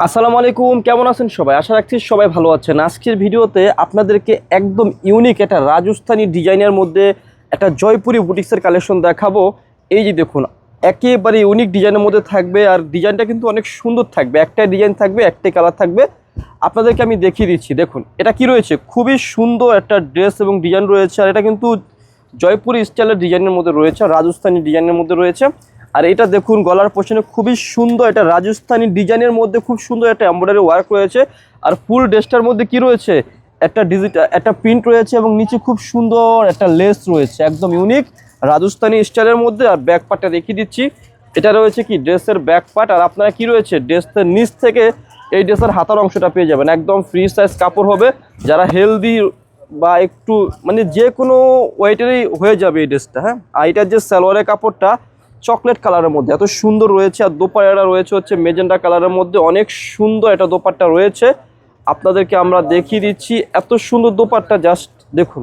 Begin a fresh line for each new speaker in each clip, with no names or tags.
আসসালামু আলাইকুম, কেমন আছেন সবাই? আশা রাখছি সবাই ভালো আছেন। আজকের ভিডিওতে আপনাদেরকে একদম ইউনিক একটা রাজস্থানী ডিজাইনের মধ্যে একটা জয়পুরি বুটিক্সের কালেকশন দেখাবো। এই যে দেখুন, একেবারে ইউনিক ডিজাইনের মধ্যে থাকবে, আর ডিজাইনটা কিন্তু অনেক সুন্দর থাকবে। একটাই ডিজাইন থাকবে, একটাই কালার থাকবে। আপনাদেরকে আমি দেখিয়ে দিচ্ছি। দেখুন এটা কি রয়েছে, খুবই সুন্দর একটা ড্রেস এবং ডিজাইন রয়েছে। আর এটা কিন্তু জয়পুরি স্টাইলের ডিজাইনের মধ্যে রয়েছে, রাজস্থানী ডিজাইনের মধ্যে রয়েছে। আর এটা দেখুন গলার পোর্শনে খুবই সুন্দর একটা রাজস্থানী ডিজাইনের মধ্যে খুব সুন্দর একটা এমব্রয়ডারি ওয়ার্ক রয়েছে। আর ফুল ড্রেসটার মধ্যে কি রয়েছে, একটা ডিজিটাল একটা প্রিন্ট রয়েছে এবং নিচে খুব সুন্দর একটা লেস রয়েছে, একদম ইউনিক রাজস্থানী স্টাইলের মধ্যে। আর ব্যাক পার্টটা দেখিয়ে দিচ্ছি। এটা রয়েছে কি ড্রেসের ব্যাক পার্ট। আর আপনারা কি রয়েছে ড্রেসের নিচ থেকে এই ড্রেসের হাতার অংশটা পেয়ে যাবেন, একদম ফ্রি সাইজ কাপড় হবে। যারা হেলদি বা একটু মানে যে কোনো ওয়েটেরই হয়ে যাবে এই ড্রেসটা। হ্যাঁ, আর এটার যে সালোয়ারের কাপড়টা চকলেট কালারের মধ্যে এত সুন্দর রয়েছে। আর দোপাট্টাটা রয়েছে হচ্ছে মেজেন্টা কালারের মধ্যে, অনেক সুন্দর একটা দোপাট্টা রয়েছে। আপনাদেরকে আমরা দেখিয়ে দিচ্ছি, এত সুন্দর দোপাট্টা, জাস্ট দেখুন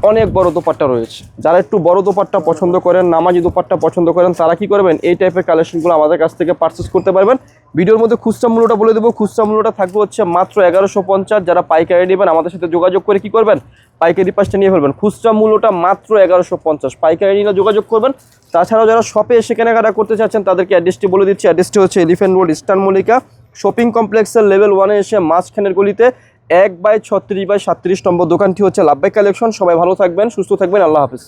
অনেক বড় দোপাট্টা রয়েছে। যারা একটু বড় দোপাট্টা পছন্দ করেন, নামাজি দোপাট্টা পছন্দ করেন, তারা কি করবেন এই টাইপের কালেকশনগুলো আমাদের কাছ থেকে পারচেস করতে পারবেন। ভিডিওর মধ্যে খুচরা মূল্যটা বলে দেবো। খুচরা মূল্যটা থাকবে হচ্ছে মাত্র 1150। যারা পাইকারি নেবেন আমাদের সাথে যোগাযোগ করে কি করবেন, পাইকারি পাঁচটা নিয়ে ফেলবেন। খুচরা মূল্যটা মাত্র 1150, পাইকারি নিয়ে যোগাযোগ করবেন। তাছাড়াও যারা শপে এসে কেনাকাটা করতে চাচ্ছেন তাদেরকে অ্যাড্রেসটি বলে দিচ্ছি। অ্যাড্রেসটি হচ্ছে elephant road, eastern Mallika shopping কমপ্লেক্সের লেভেল 1-এ এসে মাঝখানের গলিতে 1/36/37 নম্বর দোকানটি হচ্ছে লাভবাই কালেকশন। সবাই ভালো থাকবেন, সুস্থ থাকবেন, আল্লাহ হাফেজ।